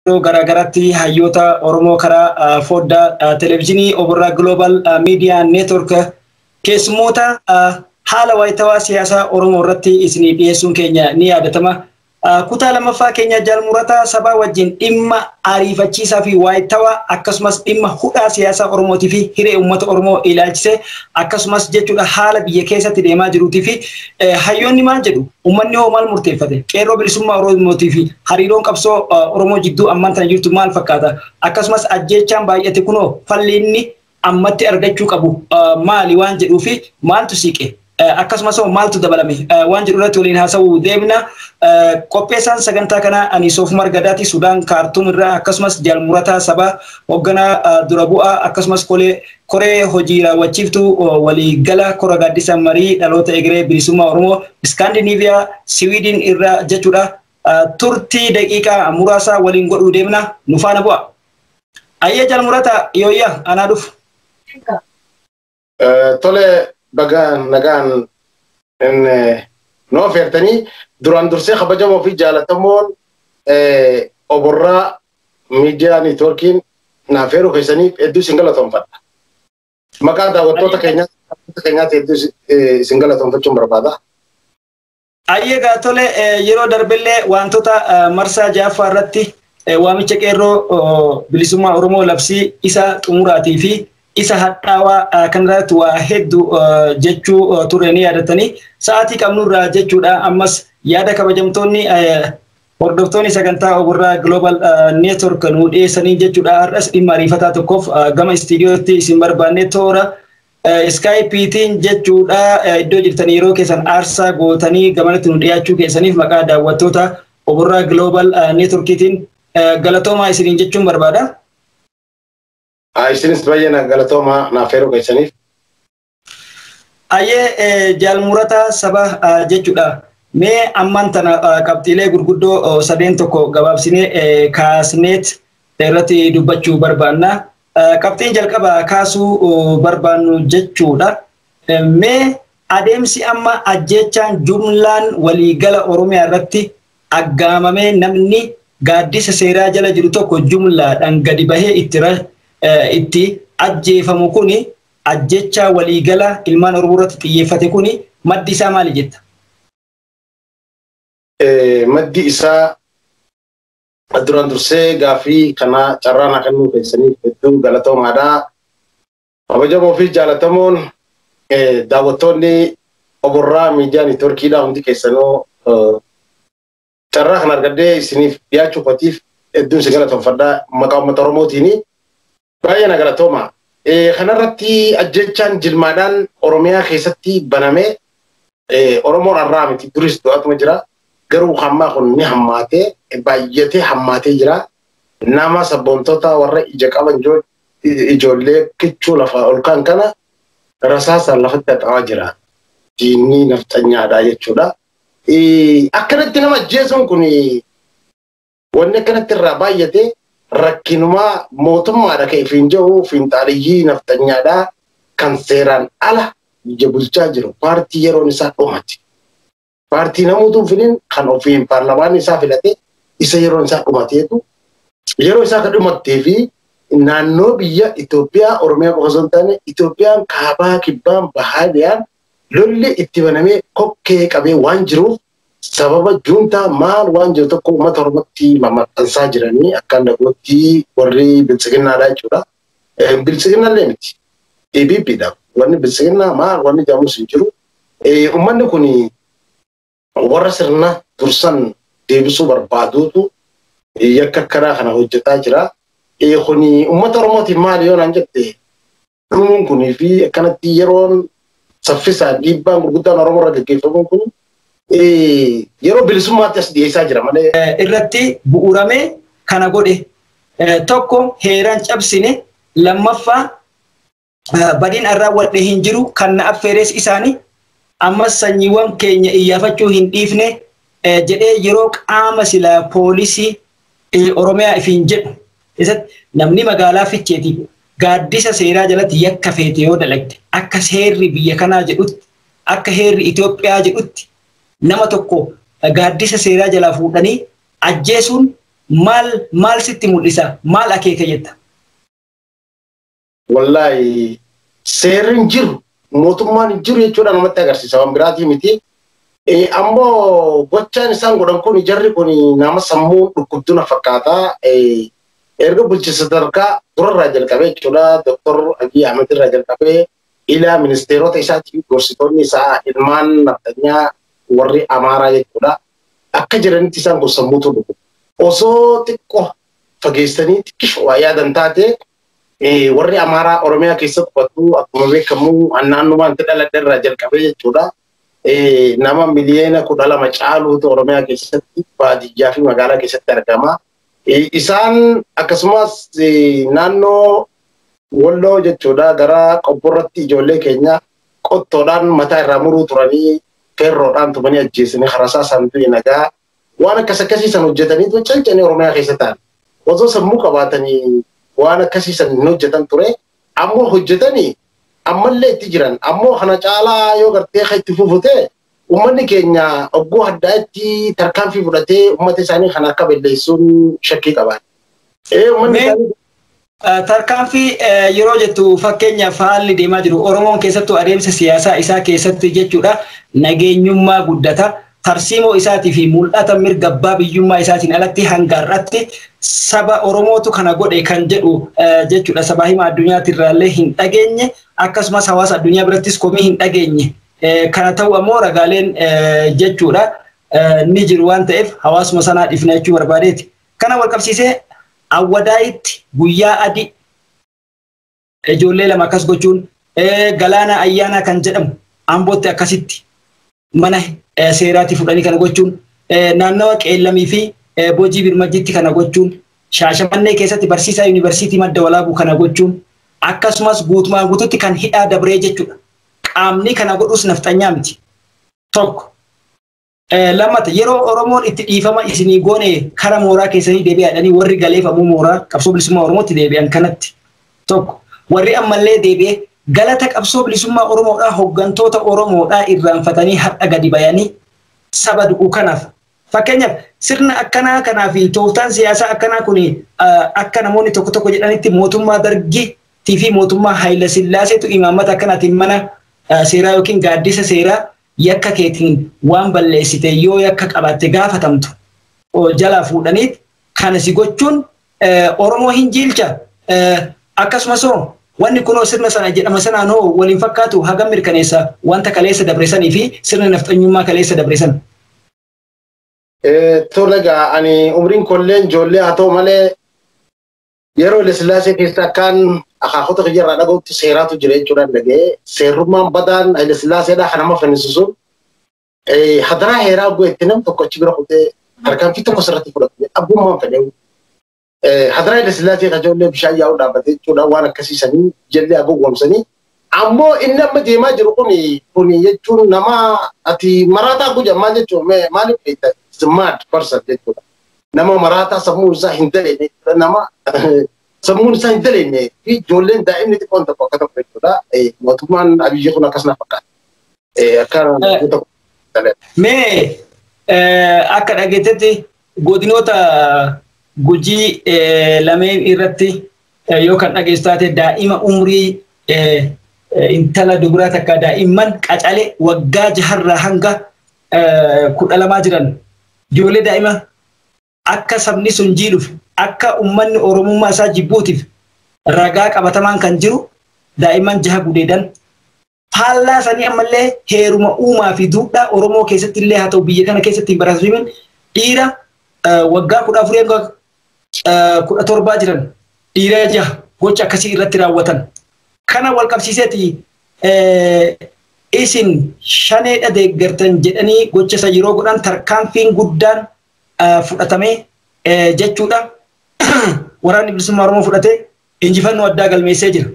garagaratti hayyoota Oromoo karaa foddaa televezyiinii Oborraa Global Media Network keessummoota haala wayitawaa siyaasaa Oromoo irratti isinii dhiyeessuun keenya ni yaadatama. Kutaa lammaffaa keenya jaalmurataa sabaa wajjin dhimma ariifachiisaa fi wayitawaa akkasumas dhimma hudhaa siyaasaa Oromootii fi hiree uummata Oromoo ilaalchise akkasumas jechuudha haala biyya keessatti deemaa jiruutii fi hayyoonni maal jedhu uummanni hoo maal murteeffate qeerroo bilisummaa Oromootii fi hariiroon qabsoo Oromoo jidduu ammaan tana jirtu maal fakkaata akkasumas ajjeechaan baay'ate kunoo falli inni ammatti argachuu qabu maali waan jedhuu fi maaltu siiqe akkasumas maaltu dabalame waan jedhu irratti waliin haasa'uu deemna. Qopheessaan sagantaa kana ani Soofumar Gadaati Sudaan Kaartuum irraa akkasumas jaalmurataa sabaa hoogganaa dura bu'aa akkasumas koree hojii raawwachiiftuu waliigala kora gaaddisa marii dhaloota egeree bilisummaa Oromoo Iskaandinaaviyaa Siwiidin irraa jechuudha. Turtii daqiiqaa muraasa waliin godhuu deemna nu faana bu'a. Ayyee jaalmurataa yooyyaa anaa dhufu. Tole bagaan nagaan noo feertanii duraan dursee kabajamoo fi jaalatamoon Oborraa Miidiyaa Neetworkiin naaf heeruu keessaniif hedduu isin galatoomfadha. Maqaa daawwattoota keenyaatti hedduu isin galatoomfachuun barbaada. Ayyeegaa tole yeroo darbillee wantoota marsaa ja'affaa irratti waamicha qeerroo bilisummaa Oromoo labsii isa xumuraatii fi isa hadhaawaa kanarratti waa hedduu jechuu ture ni yaadatanii sa'aatii qabnurraa jechuudha ammas yaada kabajamtoonni hordoftoonni sagantaa Oborraa Global Network nu dhiyeessanii jechuudha har'as dhimma ariifataa tokkoof gama istiidiyootti isin barbaannee toora Skypeetiin jechuudha iddoo jirtan yeroo keessan aarsaa gootanii gamanatti nu dhiyaachuu keessaniif maqaa daawwattoota Oborraa Global Networkiitiin galatoomaa isiniin jechuun barbaada. Isinis baay'ee galatoomaa naaf heeruu keessaniif. Ayyee jaalmurataa sabaa jechuudha. Mee ammaan tana qabxiilee gurguddoo sadeen tokko gabaabsinee kaasneet irratti dubbachuu barbaanna. Qabxiin jalqabaa kaasuu barbaannu jechuudha. Mee adeemsi amma ajjeechaan jumlaan waliigala Oromiyaa irratti aggaamamee namni gaaddisa seeraa jala jiru tokko jumlaadhaan gadi bahee itti ajjeefamu kuni ajjeechaa waliigala ilmaan Oromoo irratti xiyyeeffate kuni maddi isaa maali jetta? Maddi isaa duraan dursee gaaffii kana carraa kennuu keessaniif hedduu galatoomaadha. Kabajamoo fi jaalatamoon daawwattoonni Oborraa Miidiyaa Neetworkiidhaa hundi keessanoo carraa kana argadhee isiniif dhiyaachuu qotiif hedduun isin galatoomfadha maqaa uummata Oromootiini. Baay'ee na galatooma. Kanarratti ajjechaan jilmaadhaan Oromiyaa keessatti baname Oromoon har'aa miti duris du'atuma jira. Garuu hammaa kun ni hammaatee baay'atee hammaatee jira. Nama sabboontota warra ija qaban ijoollee kichuu lafa ol kan kana rasaasaan lafatti haxaawaa jira. Diinni nafxanyaadha jechuudha. Akkanatti nama ajjeesuun kun wanni akkanatti irraa baay'atee rakkinumaa mootummaadha kan ifiin jiru fiinxaaliyyii nafxanyaadhaa kan seeraan ala biyya bulchaa jiru paartii yeroon isaa dhumate. Paartii namoota filiin kan ofiin paarlamaan isaa filate isa yeroon isaa dhumateetu yeroo isaa kan dhumattee fi naannoo biyya Itoophiyaa Oromiyaa qofa osoo hin taane Itoophiyaan kaabaa kibbaan bahaa dhiyaan lolli itti banamee kokkee qabee waan jiruuf sababa juuntaa maal waan jiru tokko uummata Oromootti maxxansaa jiranii akkaan dhagootti warri bilchiginnaadha jechuudha. Bilchiginnaallee miti. EBPdha. Wanni bilchiginnaa maal wanni jedhamus hin jiru. Uummanni kun warra sirna dursan deebisuu barbaaduutu yakka karaa kana hojjetaa jira. Kuni uummata Oromootiin maali yoo naan jette dhumuun kunii fi akkanatti yeroon saffisaan dhiibbaan gurguddaan Oromoo irra gaggeeffamuun kun yeroo bilisummaatti as dhiyeessaa jira malee. Irratti bu'uuramee kana godhe tokko heeraan cabsine lammaffaa badiin irraa wadhe hin jiru kan na affeeres isaanii ammas sanyiiwwan keenya iyyaafachuu hin dhiifne jedhee yeroo qaama silaa poolisii Oromiyaa ifiin jedhu namni magaalaa Ficheetiif gaaddisa seeraa jalatti yakka feete yoo dalagde akka heerri biyya kanaa jedhutti akka heerri Itoophiyaa jedhutti nama tokko gaaddisa seeraa jalaa fuudhanii ajjeesuun maal sitti mul'isa? Maal akeeka jetta? Wallahi seerri jiru mootummaan jiru jechuudha namatti agarsiisa waan biraatii miti. Ammoo gochaan isaan godhan kun jarri kun nama sammuu dhukkubduna fakkaata. Erga bulchiinsa sadarkaa durarraa jalqabee jechuudha Dr. Abiy Ahmed irraa jalqabee ilaa ministeerota isaatiif gorsitoonni isaa ilmaan naftanyaa warri Amaaraa jechuudha. Akka jiranitti isaan kun sammuutu dhugu. Osoo xiqqoo fageessanii xiqqishoo waa yaadan taate warri Amaaraa Oromiyaa keessatti qubatu akkuma beekamu naannoo wanti dhaladhe irraa jalqabee jechuudha. Nama miliyoona 12 caaluutu Oromiyaa keessatti baadiyyaa fi magaalaa keessatti argama. Isaan akkasumas naannoo Walloo jechuudha gara qobborratti ijoollee keenya qottoodhaan mataa irraa muruu turanii ferroodhaan tumanii ajjeesanii harasaa saamtuu nagaa waan akkasiisan hojjetanii cancanii Oromiyaa keessa ta'an. Osoo sammuu qabaatanii waan akkasiisan hin hojjetan ture ammoo hojjetanii ammallee itti jiran ammoo kana caalaa yoo gartee itti fufute ummanni keenya oggoo addaa itti tarkaanfii fudhatee ummata isaanii kana akka balleessuun shakkii qaban. Tarkaanfii yeroo jettu fakkeenyaaf haalli deemaa jiru Oromoon keessattuu adeemsa siyaasaa isaa keessatti jechuudha nageenyummaa guddata. Tarsiimoo isaatii fi mul'ata mirga abbaa biyyummaa isaatiin alatti hangaarratti saba Oromootu kana godhe kan jedhu jechuudha sabaa himaa addunyaatti irraallee hin dhageenye akkasumas hawaasa addunyaa birattis komii hin dhageenye. Kana ta'u ammoo ragaaleen jechuudha ni jiru waan ta'eef hawaasuma sanaa dhifna jechuu barbaadeeti. Kana wal qabsiisee Awwadaayitti guyyaa adii ijoollee lama akkas gochuun galaana ayyaana kan jedhamu Ambootti akkasitti mana seeraatti fudhanii kana gochuun naannawa Qeellamii fi Boojii Birmajjitti kana gochuun Shaashamannee keessatti barsiisaa yuunivarsiitii Madda Walaabuu kana gochuun akkasumas guutumaan guututti kan hidhaa dabree jechuudha. Qaamni kana godhus nafxanyaa miti. Tokko lammata yeroo Oromoon itti dhiifama isinii goone kara mooraa keessanii deebi'aadhanii warri galeeffamuu mooraa qabsoo bilisummaa Oromootti deebi'an kanatti. Tokko warri ammallee deebi'ee galata qabsoo bilisummaa Oromoodhaa hooggantoota Oromoodhaa irraanfatanii har'a gadi bayanii saba du'uu kanaaf. Fakkeenyaaf sirna akkanaa kanaa fi tooftaan siyaasaa akkanaa kun akka namoonni tokko tokko jedhanitti mootummaa Dargiitii fi mootummaa Haayila Sillaaseetu imaammata akkanaatiin mana seeraa yookiin gaaddisa seeraa yakka keetiin waan balleessite yoo yakka qabaatte gaafatamtu jalaa fuudhaniit kana si gochuun Oromoo hin jiilcha akkasumas wanni kunoo sirna sana jedhama sanaan hoo waliin fakkaatu hagam mirkaneessa wanta kaleessa dabresanii fi sirna nafxanyummaa kaleessa dabresan. Tolega ani umriin kolleen ijoollee haa ta'u malee yeroo Sillaasee keessa akkaan akaakota kiyyaarraa dhaga'utti seeraatu jira jechuudhaan dhaga'ee seerrummaan badaan Sillaaseedhaa kan nama fannisuun hadaraa heeraa goetti nam tokko achi bira kutee harkaanfii tokko sirratti fudhatu abbummaan fedheewu. Hadaraa Sillaasee ijoollee bishaan yaa'uu dhaabbatee jechuudhaan waan akkasiisanii jallee agowwamsanii ammoo inni amma deemaa jiru kun jechuun nama ati maraataa gujamaa jechuun maaliif beektaa smart person jechuudha. Nama maraataa sammuu isaa hin daleenye nama sammuun isaa hin daleenye fi ijoolleen daa'imni xiqqoon tokko akka tokko jechuudha. Mootummaan Abiyyi kun akkasuma fakkaata. Mee akka dhageettetti godinoota Gujii lameen irratti yoo kan dhageessu taate daa'ima umrii intala dubaraa takka daa'imman qacalee waggaa 6 hanga 12 jiran ijoollee daa'ima akka sabni sun jiidhuuf akka ummanni Oromummaa isaa jibbuutiif ragaa qabatamaan kan jiru daa'imman 6 gudeedan faallaa sanii ammallee heeruma uumaa fi duudhaa Oromoo keessatti illee haa ta'u biyya kana keessatti hin barasiifin dhiira waggaa 14 17 jiran dhiira 6 gocha akkasii irratti raawwatan. Kana wal qabsiiseeti isin shaneedha deeggartan jedhanii gocha isa yeroo godhan tarkaanfiin guddaan fudhatamee jechuudha. Waraanni bilisummaa Oromoo fudhatee injifannoo addaa galmeessee jira.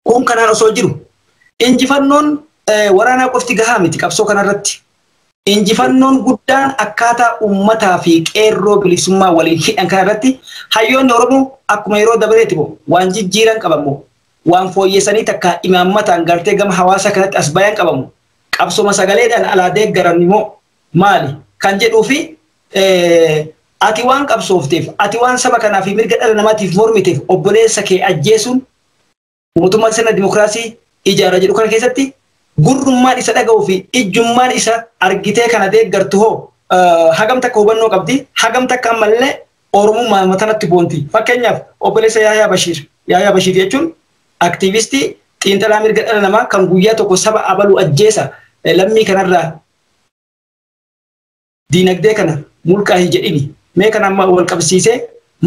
Kun kanaan osoo jiru injifannoon waraanaa qofti gahaa miti qabsoo kanarratti. Injifannoon guddaan akkaataa uummataa fi qeerroo bilisummaa waliin hidhan kanarratti hayyoonni Oromoo akkuma yeroo dabareetti waan jijjiiran qabamu. Waan fooyyessanii takka imaammataan gartee gama hawaasa kanatti as bayan qabamu. Qabsoma sagaleedhaan alaa deeggaran immoo maali kan jedhuu fi ati waan qabsoofteef ati waan saba kanaaf mirga dhala namaatiif mormiteef obboleessa kee ajjeesuun mootummaa sirna dimokiraasii ijaara jedhu kana keessatti gurrummaan isa dhaga'uu fi ijjummaan isa argitee kana deeggartu hoo hagam takka hubannoo qabdi hagam takka ammallee oromummaa matanatti boonti. Fakkeenyaaf obboleessa Yaayaa Bashiir jechuun aktiivistii xiinxalaa mirga dhala namaa kan guyyaa tokko saba abaluu ajjeesa lammii kanarraa diinagdee kana mulqaahi jedhini mee kana amma wal qabsiisee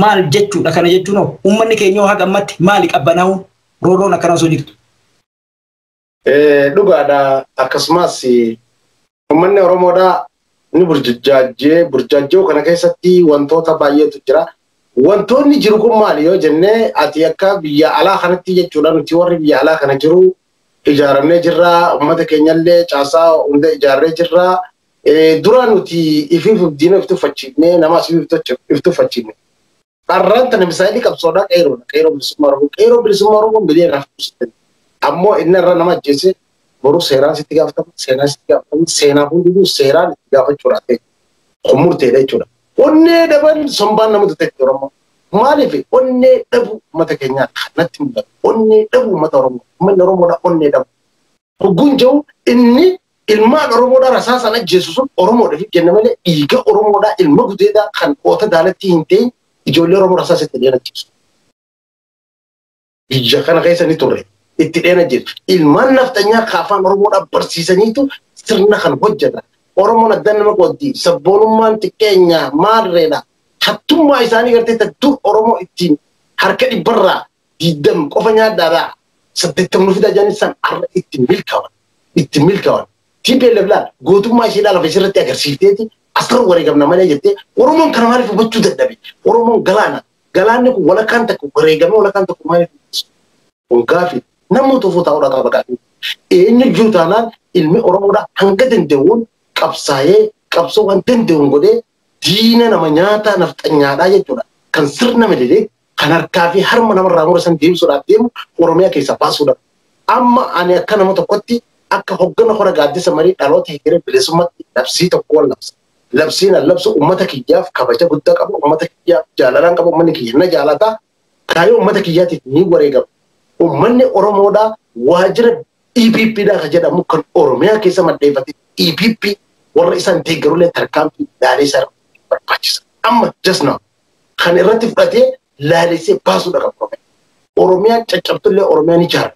maal jechuudha kana jechuun uummanni keenya haga ammatti maali qabbanaa'uun rooroon akkana osoo jirtu. Dhugaadha akkasumas uummanni Oromoodhaa ni burjaajjee kana keessatti wantoota baay'eetu jira. Wantoonni jiru kun maali yoo jennee ati akka biyya alaa kanatti jechuudha nuti warri biyya alaa kana jiru ijaaramnee jirra uummata keenyallee caasaa hunda ijaarree jirra. Dura nuti ifiif diina iftufachiifnee namaas iftufachiifne. Qarraan tana misaa'ilii qabsoodhaa qeeroodha. Qeeroo bilisummaa Oromoo. Qeeroo bilisummaa Oromoo biliyoonaan fuusitan. Ammoo inni irra nama ajjeese boruu seeraan sitti gaafatama. Seenaa hundinuu seeraan itti gaafachuudha ta'e. Murteedha jechuudha. Onnee dhaban sombaan nama tuteetti Oromoo. Maaliif onnee dhabu uummata keenyaa kanatti mul'atu. Onnee dhabu uummata Oromoo. Uummanni Oromoodhaa onnee dhabu. Hogguun jiru inni ilmaan Oromoodhaa rasaasaan ajjeesu sun Oromoodhaaf kenna malee dhiiga Oromoodhaa ilma gudeedhaa kan qoota daalatti hin ta'in ijoollee Oromoo rasaasatti dhiyeen ajjeesu. Biyya kana keessa ni turre itti dhiyeen ajjeesu. Ilmaan naftanyaa kaafaan Oromoodhaa barsiisaniitu sirna kan hojjetan. Oromoon adda nama qooddi sabboonummaan xiqqeenya maarreedha. Hattummaa isaanii gartee tattuu Oromoo ittiin harka dhibbarraa diidam qofa nyaadhaadhaa 80 fidaa jaanii san har'a ittiin milkaa'an. TPLF laal gootummaa isheedhaa lafa isirratti agarsiifteeti asirra wareegamna malee jettee Oromoon kana maaliif hubachuu dadhabe? Oromoon galaana. Galaanni kun walakkaan takka wareegamee walakkaan tokko maaliif kun gaafi namoota ofoo taa'uudhaa qaba gaafi. Eenyu jiru taanaan ilmi Oromoodhaa hanga danda'uun qabsaa'ee qabsoo waan danda'uun godhee diina nama nyaataa nafxanyaadhaa jechuudha. Kan sirna mililee kan harkaa fi harma namarraa mura san deebisuudhaaf deemu Oromiyaa keessaa baasuudha. Amma ani akka nama tokkotti akka hoggana hora gaaddisa marii dhaloota hegeree bilisummaatti labsii tokko wal labsa. Labsiin labsu uummata kiyyaaf kabaja guddaa qabu, uummata kiyyaaf jaalalaan qabu, uummanni kiyya na jaalataa kaayoo uummata kiyyaatiif ni wareegamu. Uummanni Oromoodhaa waajjira EPPdhaa kan jedhamu kan Oromiyaa keessa maddeeffate EPP warra isaan deeggaruulee tarkaanfii laalessaa barbaachisa. Amma just now kan irratti fudhatee laalessee baasuudha kan Oromiyaan caccabtullee Oromiyaan ijaara.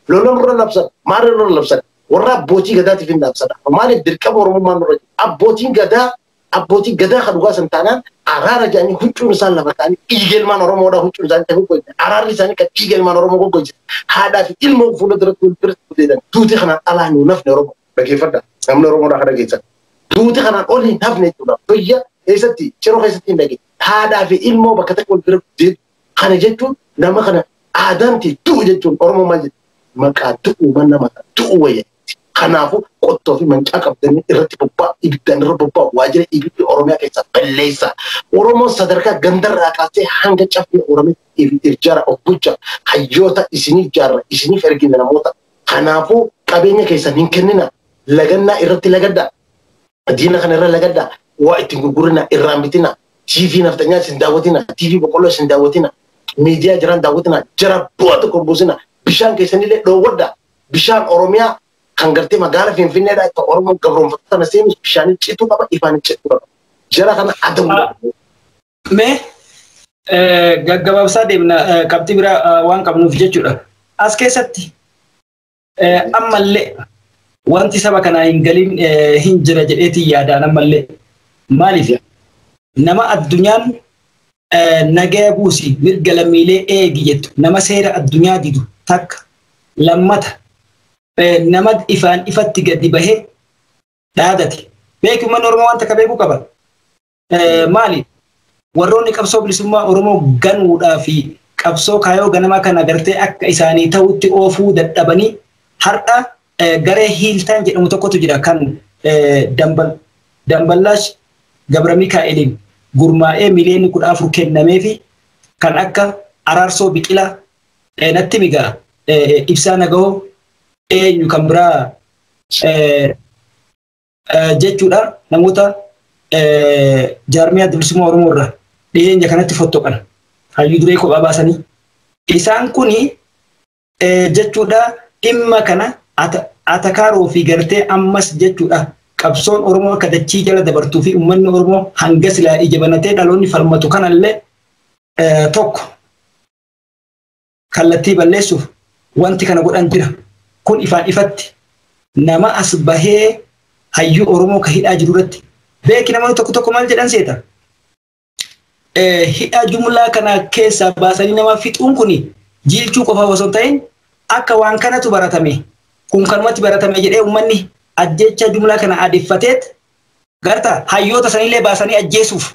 Lolan irra labsan, maal irra labsan? Warra abbootii gadaatiif hin labsadha. Maaliif dirqama Oromummaan irra jiru? Abbootiin gadaa kan dhugaa san taanaan araara jedhanii huccuun isaan lafa ta'anii dhiigelmaan Oromoodhaa huccuun isaanii ta'uu gochisa. Araarri isaanii kan dhiigelmaan Oromoo goggojisa. Haadhaa fi ilma fuula duratti wal biratti gudeedan. Duuti kanaan alaa hin nafne Oromoo. Dhageeffadha. Namni Oromoodhaa kan dhageessan. Duuti kanaan ol hin hafne jechuudha. Biyya keessatti ciroo keessatti hin dhage. Haadhaa fi ilmoo bakka takka wal bira gudeedu. Kana jechuun nama kana aadaan du'u jechuun Oromoo maal jedhu maqaa du'u manna maqaa du'u wayya. Kanaafuu qottoo fi mancaa qabdanii irratti bobbaa ibiddaan irra bobbaa waajjira EPP Oromiyaa keessaa balleessa. Oromoon sadarkaa gandarraa kaasee hanga caffee Oromiyaa ijaara of bulcha hayyoota isinii ijaarra isiniif ergina namoota. Kanaafuu qabeenya keessan hin kennina lagannaa irratti lagaddaa. Diina kana irra lagaddaa. Waa ittiin gurgurinaa irraan bitina. TV naftanyaa isin daawwatina. TV boqqolloo isin daawwatina. Miidiyaa jiran daawwatina. Jara bu'aa tokko buusina. Bishaan keessanillee dhoowwaddaa. Bishaan Oromiyaa kan gartee magaalaa Finfinneedhaa itti Oromoon gabroonfattoota sana seenus bishaan cituu qaba, ifaan cituu qaba. Jara kana adamu. Mee gaggabaabsaa deemna qabxii biraa waan qabnuuf jechuudha. As keessatti ammallee wanti saba kanaa hin galin hin jira jedheetii yaadaan ammallee. Maaliif nama addunyaan nagaya buusi mirga lammiilee eegi jettu nama seera addunyaa didu takka lammata nama ifaan ifatti gadi bahee dhaadate. Beeku uummanni Oromoo waan takka beekuu qaba. Maaliif warroonni qabsoo bilisummaa Oromoo ganuudhaa fi qabsoo kaayoo ganamaa kana agartee akka isaanii ta'utti oofuu dadhabanii har'a garee hiiltaan jedhamu tokkotu jira kan Damballaash Gabra Mikaa'eliin gurmaa'ee miliyoonni 14 kennamee fi kan akka Araarsoo Biqilaa natti migaa Ibsaa Nagahoo eenyu kan biraa jechuudha namoota jaarmiyaa bilisummaa Oromoo irraa dhiyeenya kanatti fottoqan hayyuu duree kophaa baasanii isaan kuni jechuudha dhimma kana atakaaroo fi gartee ammas jechuudha qabsoon Oromoo akka dachii jala dabartuu fi uummanni Oromoo hanga silaa ija banatee dhaloonni falmatu kanallee tokko kallattii balleessuuf wanti kana godhan jira kun ifaan ifatti nama as bahee hayyuu Oromoo ka hidhaa jiru irratti beeki namoonni tokko maal jedhan seeta hidhaa jumlaa kana keessaa baasanii nama fixuun kuni jiilchuu qofa osoo ta'in akka waan kanatu baratame kun kanumatti baratame jedhee uummanni ajjecha jumlaa kana adiffateet garta hayyoota sanillee baasanii ajjeesuuf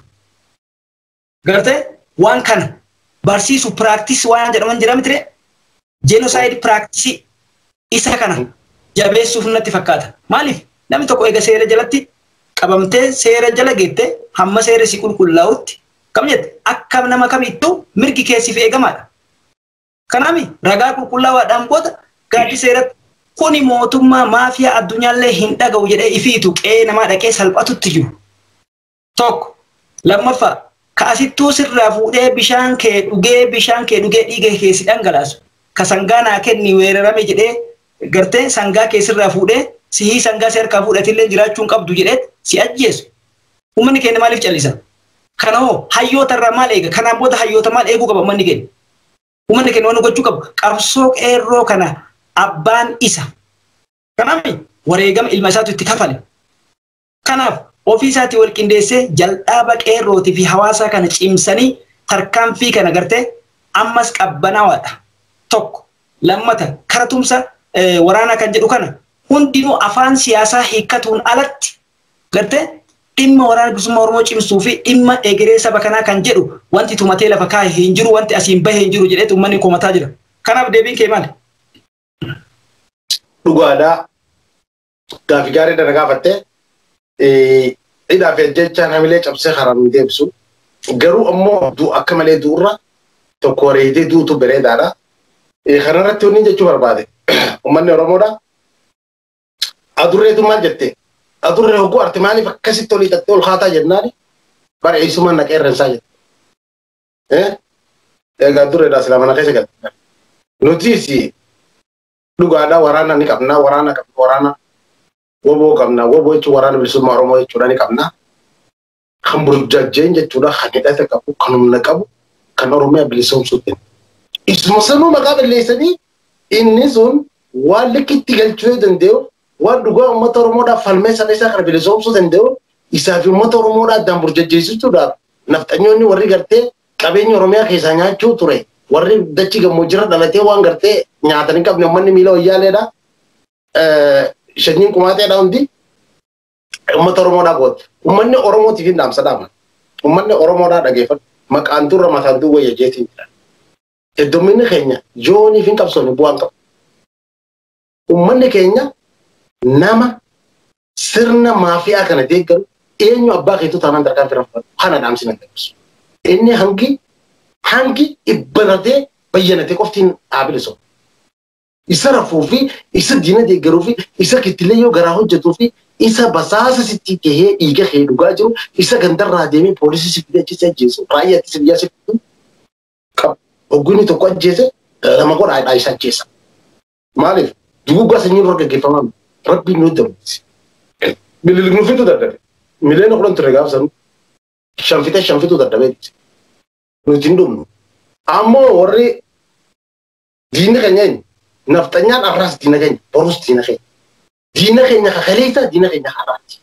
garte waan kana barsiisu practice waan jedhaman jira mitire genocide practice isa kana jabeessuuf natti fakkaata maaliif namni tokko eega seera jalatti qabamtee seera jala geette hamma seera si qulqullaa'utti kam jette akka nama kamittuu mirgi keessiif eegamaadha kanaami ragaa qulqullaa'aadhaan booda gaaddi seeratti kuni mootummaa maafiyaa addunyaallee hin dhaga'u jedhee ifiitu qe'ee namaa dhaqee salphatutti jiru tokko lammaffaa kaasittuu sirraa fuudhee bishaan kee dhugee dhiiga keessi dhangalaasu ka sangaa naa kenni weerarame jedhee gartee sangaa kee sirraa fuudhee sihii sangaa si harkaa fuudhatillee jiraachuun qabdu jedhee si ajjeesu uummanni keenya maaliif callisa kanoo hayyoota irraa maal eega kanaan booda hayyoota maal eeguu qaba uummanni keenya waan gochuu qabu qabsoo qeerroo kana abbaan isa kanaaf wareegama ilma isaatu itti kafale kanaaf ofii isaatii wal qindeessee jal'aaba qeerrootii fi hawaasaa kana cimsanii tarkaanfii kana gartee ammas qabbanaa'aadha tokko lammata karatumsa waraanaa kan jedhu kana hundinuu afaan siyaasaa hiikkatuun alatti gartee dhimma waraana bilisummaa Oromoo cimsuu fi dhimma egeree saba kanaa kan jedhu wanti tumatee lafa kaa'e hin jiru wanti asiin bahe hin jiru jedheetu uummanni komataa jira kanaaf deebiin kee maali? Dhugaadhaa gaaffii gaarii dana gaafattee hidhaa fi ajjechaa namilee cabsee karaa nu deebisu garuu ammoo akka malee du'urra tokko wareegdee duutu bareedaadha. Kanarratti wanni jechuu barbaade uummanni Oromoodha. Adurreetu maal jette adurree hogguu arte maaliif akkasitti olii xaxxee ol kaataa jennaani bara eessumaan naqee irransaa jette. Egaa adurreedhaa silaa mana keessa galte. Nutis dhugaadhaa waraana ni qabnaa waraana woboo qabnaa woboo jechuun waraana bilisummaa Oromoo jechuudha ni qabnaa. Kan burjajjeen jechuudha kan hidhate qabu kan humna qabu kan Oromiyaa bilisoomsuutti. Isuma sanuu maqaa balleessanii inni sun waan likkitti galchuu danda'u waan dhugaa uummata Oromoodhaaf falmee saba isaa kana bilisoomsuu danda'u isaa fi uummata Oromoodhaa addaan burjajjeessuudhaaf nafxanyoonni warri gartee qabeenya Oromiyaa keessaa nyaachuu ture warri dachi gammoojjira dhalatee waan gartee nyaatanii qabne uummanni miila wayyaaleedha. Shanyiin kumaateedha hundi uummata Oromoodhaa goote. Uummanni Oromootiif hin dhaamsa dhaama. Uummanni Oromoodhaa dhageeffatu maqaan turra mataan duwwaa jeetiin jira. Hedduminni keenya jooniif hin qabsoonni bu'aan qabu. Uummanni keenya nama sirna maafiyaa kana deeggaru eenyu abbaa keetu taanaan dargaan fira fudhatu kana dhaamsina dabarsu. Inni hangi ibbaratee bayyanatee qoftiin dhaabilisoo. Isa rafuu fi isa diina deeggaruu fi isa kittilee yoo garaa hojjetuu fi isa basaasa sitti tahee dhiiga kee dhugaa jiru isa gandarraa deemee poolisii sitti ajjeese ajjeesu raayyaa ittisa biyyaa sitti qabu. Hogguni tokko ajjeese lama godhaa isa ajjeesa. Maaliif duguggaa sanyii irra gaggeeffamaa rabbiin nu dabalisi. Bililignuufitu dadhabe. Miliyoona 10 ture gaafa sanu shanfitu dadhabee nuti hin dhumnu. Ammoo warri diinni keenya eenyu? Nafxanyaan arraas diina keenya borus diina keenya. Diina keenya kakaleessa diina keenya har'aati.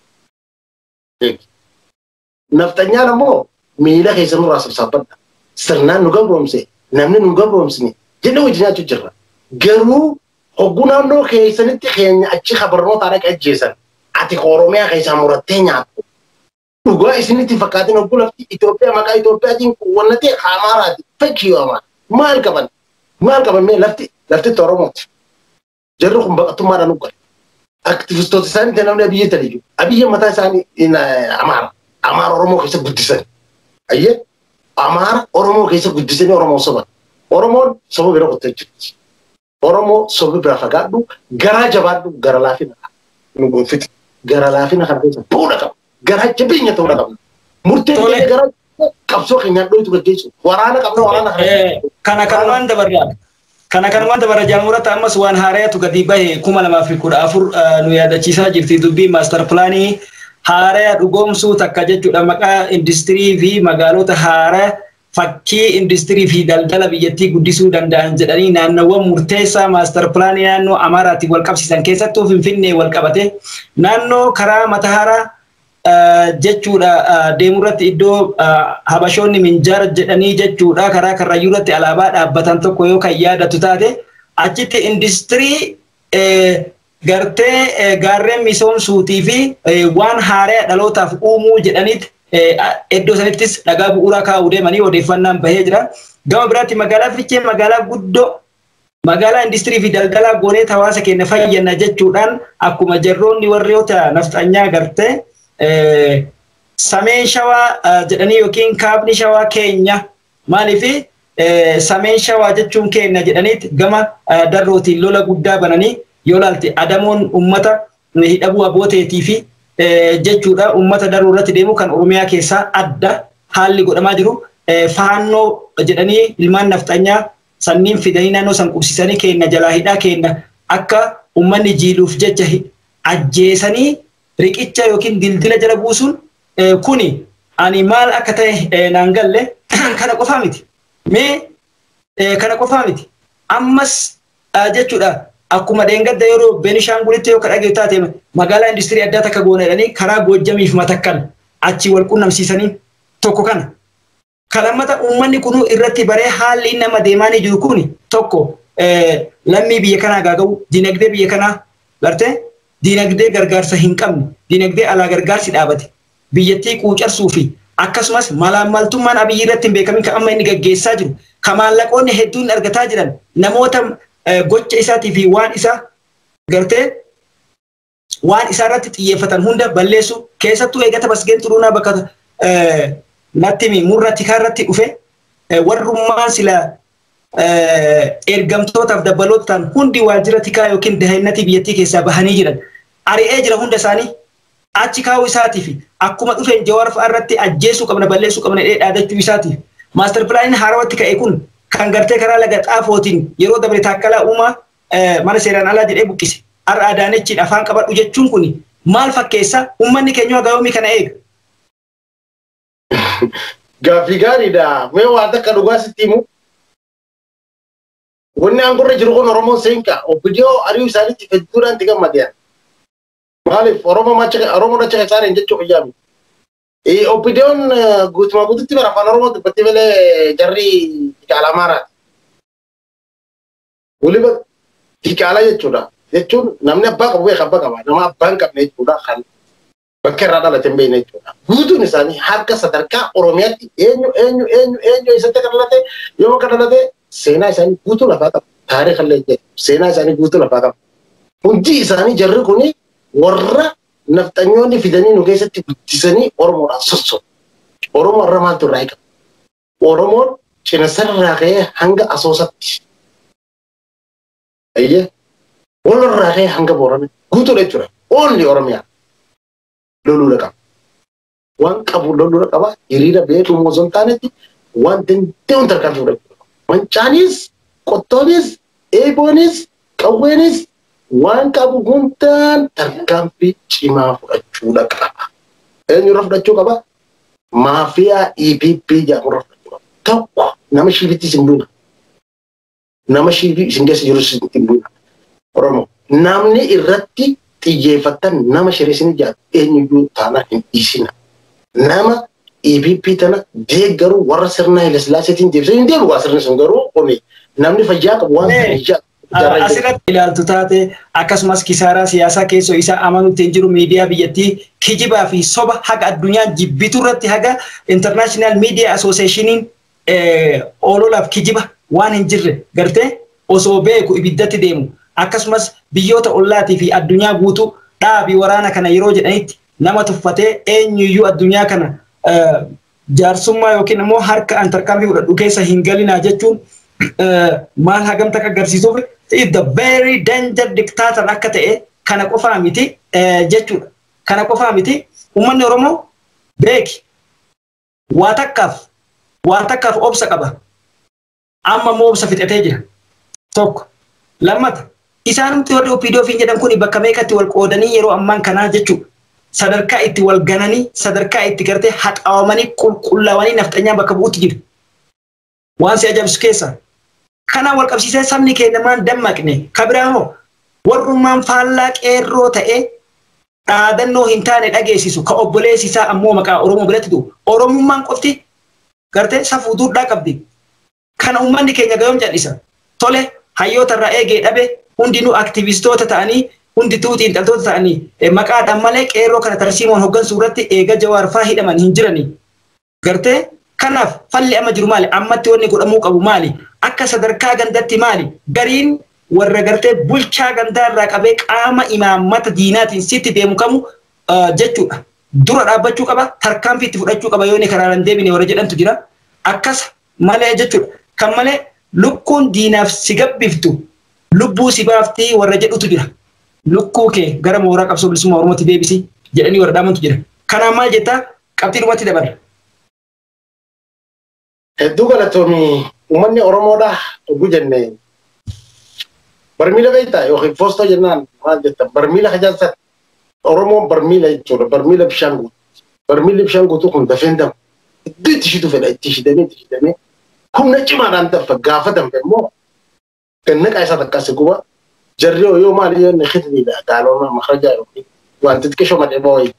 Nafxanyaan ammoo miila keessa nurraa sabsaabadha. Sirnaan nu gabroomse namni nu gabroomsine jedhee hojii nyaachuu jirra. Garuu hogguu naannoo keessanitti keenya achi habarnoota dhaqee ajjeesan ati Oromiyaa keessaa murattee nyaattu. Dhugaa isinitti fakkaatiin hogguu lafti Itoophiyaa maqaa Itoophiyaatiin wanna ta'e Amaaraati fakkii Amaara. Maal qaban mee lafti Oromooti. Jarri kun baqattummaadhaan uggale. Aktivistoota isaanii ta'e namni abiyyi taliyyuu. Abiyyi mataa isaanii Amaara. Amaara Oromoo keessa guddisan. Ayyee Amaara Oromoo keessa guddisanii Oromoo soban. Oromoon soba bira qottee jirti. Oromoo soba bira fagaadhu garaa jabaadhu gara laafina nu gonfiti. Gara laafina kana keessa bu'uudha qaba. garaacha biyya ta'uu qabna. Murtee garaacha qabsoo keenyaan dhohitu gaggeessu. Waraana qabna waraana kana kan waan dabarraa. Kana kan waan dabarra jaamurata ammas waan haareetu gadi bahe 2014 nu yaadachiisaa jirti dubbii maastar pilaanii haaraa dhugoomsuu takka jechuudha maqaa industirii fi magaalota haaraa fakkii industirii fi daldala biyyattii guddisuu danda'an jedhanii naannawwan murteessaa maastar pilaanii naannoo Amaaraatti wal qabsiisan keessattuu Finfinnee wal qabate naannoo karaa Matahaaraa jechuudha deemurratti iddoo habashoonni minjaar jedhanii jechuudha karaa karrayyuurratti alaabaa dhaabbatan tokko yoo kan yaadatu taate achitti industirii gartee gaarreen misoomsuutii fi waan haaraa dhalootaaf uumuu jedhaniiti iddoo sanittis dhagaa bu'uuraa kaa'uu deemanii odeeffannaan bahee jira. Gama biraatti magaalaa Fiichee magaalaa guddoo magaalaa industirii fi daldalaa goonee hawaasa keenya fayyadna jechuudhaan akkuma jarroonni warroota nafxanyaa gartee sameen shawaa jedhanii yookiin kaabni shawaa keenya maaliifi sameen shawaa jechuun keenya jedhaniiti gama darrootiin lola guddaa bananii yoo laalte adamoon ummata hidhabuu abooteetii fi jechuudha ummata darroo irratti deemu kan Oromiyaa keessaa adda haalli godhamaa jiru faannoo jedhanii ilmaan nafxanyaa sanniin fidanii naannoo san qubsisanii keenya jalaa hidhaa keenya akka ummanni jiiluuf jecha ajjeesanii riqicha yookiin dildila jala buusuun kuni ani maal akka ta'e naan galle kana qofaa miti. Mee kana qofaa miti. Ammas jechuudha akkuma dheengadda yeroo Beenishaangulitti yoo kadhagee taate magaalaa industirii addaa takka goona jedhanii karaa Goojjamiif Matakkal achi wal qunnamsiisanii tokko kana. Kalammata uummanni kunuu irratti baree haalli nama deemaanii jiru kuni tokko lammii biyya kanaa gaaga'u dinagdee biyya kanaa gartee dinagdee gargaarsa hin qabne dinagdee alaa gargaarsi dhaabate biyyattii quucarsuu fi akkasumas malaamaltummaan Abiyyi irratti hin beekamin kan amma inni gaggeessaa jiru kan maallaqoonni hedduun argataa jiran namoota gocha isaatii fi waan isaa gartee waan isaa irratti xiyyeeffatan hunda balleessu keessattuu eegata Masgeen Xuruunaa bakka natti murra tikaa irratti dhufe warrummaan sila ergamtootaaf dabalootaan hundi waajjira tikaa yookiin daa'imnatii biyyattii keessaa bahanii jiran ari'ee jira hunda isaanii achi kaa'uu isaatiif akkuma dhufeen Jawaar fa'aa irratti ajjeesuu qabna balleessuu qabna dhaadachuu isaatiif maastar pilaaniin haarawatti ka'e kun kan gartee karaa laga xaafootiin yeroo dabre taakkalaa uumaa mana seeraan alaa jedhee buqqise har'a Adaanechiin afaan qabadhu jechuun kun maal fakkeessa uummanni keenya gaa'umii kana eega. Gaaffii gaariidha. Mee waan akka dhugaa sitti himu. Wanni aangorra jiru kun Oromoon seenqa. Obbidiyoo ari'uu isaaniitti fedduudhaan itti gammadeen. Maaliif Oromoon acha keessaan jechuun iyyaami. Obbidiyoon guutumaa guututti bara afaan Oromoo dubbatti malee jarri Tiqaalaa Amaaraati. Waliba Tiqaalaa jechuudha. Jechuun namni abbaa qabu beeka abbaa qaba. Nama abbaa hin qabne jechuudha kan bakka irraa dhalate hin beekne jechuudha. Guutuun isaanii harka sadarkaa Oromiyaatti eenyu isatti kan dhalate yoo kan dhalate seenaa isaanii guutuu lafaa qabu. Taariikha illee seenaa isaanii guutuu lafaa qabu. Hundi isaanii jarri kuni warra nafxanyoonni fidanii nu keessatti guddisanii Oromoodhaan sossobu. Oromoo irra maaltu irraa eegama? Oromoon Cinaksarraa ka'ee hanga Asoosatti. Ayyee walirraa ka'ee hanga Booranaa guutuudha jechuudha. Oolli Oromiyaa. Loluu qaba. Waan qabu loluu qaba. Hiriira beekuun osoo hin taanetti waan danda'uun tarkaanfii fudhachuu qaba. Wancaanis, qottoonis, eeboonis, qawweenis waan qabu hundaan tarkaanfii cimaa fudhachuu qaba. Eenyurra fudhachuu qaba? Maafiyaa EPP jedhamurra fudhachuu qaba. Tokko nama shiibitti isin buuna. Nama shiibii isin keessa jiru isin buuna. Oromoo namni irratti xiyyeeffatan nama shiriisni jaatu eenyuyyuu taanaa hin dhiisina. Nama EPP tana deeggaru warra sirna Haile Sillaaseetiin deebisee hin deebi'u waa sirni sun garuu kuni namni fayyaa qabu waan fayyaa. Asirratti ilaaltu taate akkasumas kisaaraa siyaasaa keessoo isaa amanuutti hin jiru miidiyaa biyyattii kijibaa fi soba haga addunyaa jibbitu irratti haga International Media Associationiin oololaaf kijiba waan hin jirre gartee osoo beeku ibiddatti deemu. Akkasumas biyyoota ollaatii fi addunyaa guutuu dhaabii waraana kana yeroo jedhanitti nama tuffatee eenyuyyuu addunyaa kana jaarsummaa yookiin immoo harka an tarkaanfii fudhadhu keessa hin galinaa jechuun maal hagamta akka agarsiisuuf the very danger dictator akka ta'e kana qofaa miti jechuudha. Kana qofaa miti Uummanni Oromoo beeki waa takkaaf obsa qaba. Amma immoo obsa fixatee jira. Tokko lammata isaanumti warri OPDO fi jedhan kun bakka meeqatti wal qoodanii yeroo ammaan kanaa jechuudha. Sadarkaa itti wal gananii sadarkaa itti gartee haxaawamanii qulqullaawanii nafxanyaan bakka bu'uutti jiru. Waan si ajaa'ibsu keessa. Kana wal qabsiisee sabni keenya maan dammaqne kabiraa hoo warrummaan faallaa qeerroo ta'ee dhaadannoo hin taane dhageessisu ka obboleessi isaa ammoo maqaa Oromoo biratti du'u. Oromummaan qofti gartee safuu duudhaa qabdi. Kana uummanni keenya gayoom jal'isa. Tole hayyoota irraa eegee dhabe hundinuu aktivistoota ta'anii hundi tuuti intaltoota ta'anii maqaadhaan malee qeerroo kana tarsiimoon hoggansuu irratti eega Jawaarfaa hidhaman hin jiranii. Gartee kanaaf falli amma jiru maali? Ammatti wanni godhamuu qabu maali? Akka sadarkaa gandatti maali? Gariin warra gartee bulchaa gandaa irraa qabee qaama imaammata diinaatiin sitti deemu kamu jechuudha. Dura dhaabbachuu qaba, tarkaanfii itti fudhachuu qaba yoo inni karaa hin deebine warra jedhantu jira. Akkas malee jechuudha. Kan malee lukkuun diinaaf si gabbiftu lubbuu si baaftii warra jedhutu jira. Lukkuu kee gara mooraa qabsoo bilisummaa Oromootti deebisi jedhanii warra dhaamantu jira. Kanaan maal jettaa qabxii dhumatti dabala. Hedduu galatoomii uummanni Oromoodha oguu jennee barmiila beektaa yookiin foostoo jennaan maal jettan barmiila hajaasat Oromoon barmiila jechuudha barmiila bishaan guutu. Barmiilli bishaan guutuu kun dafeen damu iddoo itti shitu fedha itti shidamee humna cimaadhaan dafa gaafa dambe immoo gannaqa isaa takkaase guba jarri yoo maali yoo khidmiidha gaalooma makhraja yookiin wanti xiqqoo madee booyi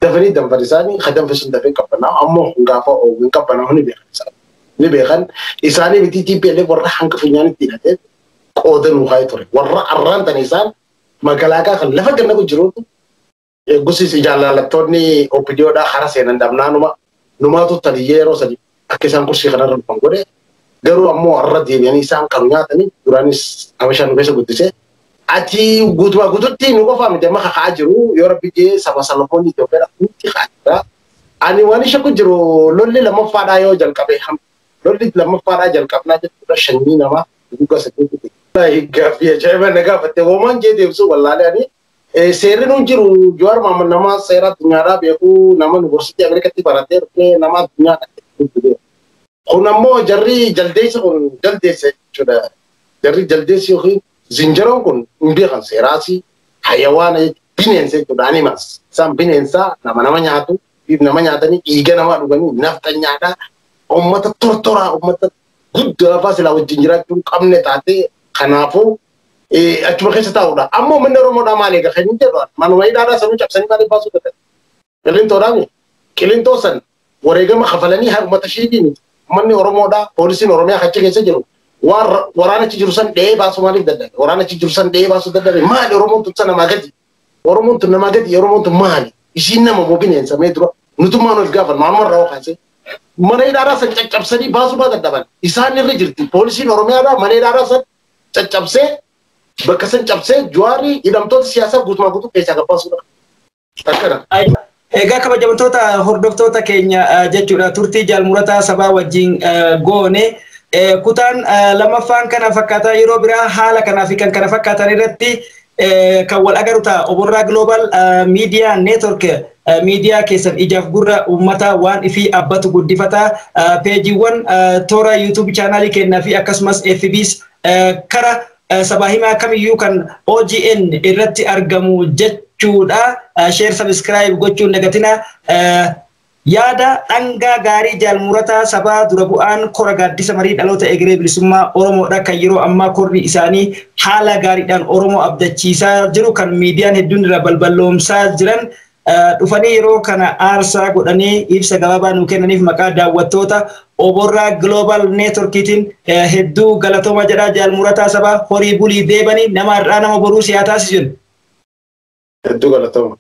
dafanii danfarisaanii khadamfisuun dafee qabbanaa ammoo gaafa oowwiin qabbanaa huni beekan ni beekan isaanii biti TPLF warra hanga funyaanitti hidhatee qoodanuu haa ture warra arraan tan isaan magaalaa kan lafa ganna ku jiruutu gusis jaalallattoonni OPDOdhaa hara seenan dabnaanuma numaatu taliyyee yeroo sadii akka isaan kursii kanarra dhufan godhe garuu ammoo arra deebi'anii isaan kan nyaatanii duraanis Habashaan nu keessa guddisee ati guutumaa guututti nu qofaa miti amma kaka'aa jiru yoo rabbi jee saba salafoonni Itoophiyaadha hundi kaa'edha. Ani waan ishee kun jiru lolli lammaffaadhaa yoo jalqabe lolli lammaffaadhaa jalqabnaa jechuudha shanii namaa dhugaa saddeetti. Gaaffii ajaa'iba na gaafatte hoomaan jee deebisuu wallaalee ani seerri nu jiru Jawaar Mohaammed nama seera addunyaadhaa beekuu nama yuunivarsiitii Ameerikaatti baratee dhufee nama addunyaadhaa. Kun ammoo jarri jaldeessa kun jaldeessa jechuudha. Jarri jaldeessi yookiin zinjaroon kun hin beekan seeraasi hayawaana bineensa jechuudha animals. Isaan bineensaa nama nyaatu nama nyaatanii dhiiga namaa dhuganii nafxanyaadhaa uummata tortoraa uummata guddaa faasilaa wajjin jiraachuun qabne taatee kanaafuu achuma keessa taa'udha. Ammoo manni Oromoodhaa maal eega kan hin jedhu manuma hidhaadhaa sanuu cabsanii maaliif baasuu danda'an? Qilintoodhaami qilintoo san wareegama kafalanii haa uummata shiidii miti. Manni Oromoodhaa poolisiin Oromiyaa achi keessa jiru waan waraanachi jiru san dhee baasuu maaliif dadhabe? Waraanachi jiru san dhee baasuu dadhabe maali Oromoon tun sana namaa gadi? Oromoon tun namaa gadi Oromoon tun maali? Isiin nama moo bineensa mee dura nutummaan ol gaafan maalmarraa hoo kaasee mana hidhaadhaa san caccabsanii baasuu baa dadhaban isaan irra jirti poolisiin Oromiyaadhaa mana hidhaadhaa san caccabsee bakka san cabsee Jawaarri hidhamtoota siyaasaa guutumaa guutuu keessaa gabbaasuudha. Akkana. Egaa kabajamtoota hordoftoota keenya jechuudha turtii jaalmurataa sabaa wajjin goone kutaan lamaffaan kana fakkaataa yeroo biraa haala kanaa fi kan kana fakkaatan irratti kan wal agaru ta'a Oborraa Global Media Network miidiyaa keessan ijaaf gurra uummata waan ifii abbatu guddifataa peejiiwwan toora YouTube chaanaalii kennaa fi akkasumas FBs kara sabaa himaa kamiyyuu kan OGN irratti argamu jechuudha. Share subscribe gochuun dagatina yaada dhangaa gaarii jaalmurataa sabaa dura bu'aan kora gaaddisa marii dhaloota egeree bilisummaa Oromoodha kan yeroo ammaa korri isaanii haala gaariidhaan Oromoo abdachiisaa jiru kan miidiyaan hedduun irra balballoomsaa jiran dhufanii yeroo kana aarsaa godhanii ibsa gabaabaa nuu kennaniif maqaa daawwattoota Oborraa Global Networkiitiin hedduu galatooma jedhaa jaalmurataa sabaa horii bulii deebanii nama har'aa nama boruu siyaa taasisu. Hedduu galatooma.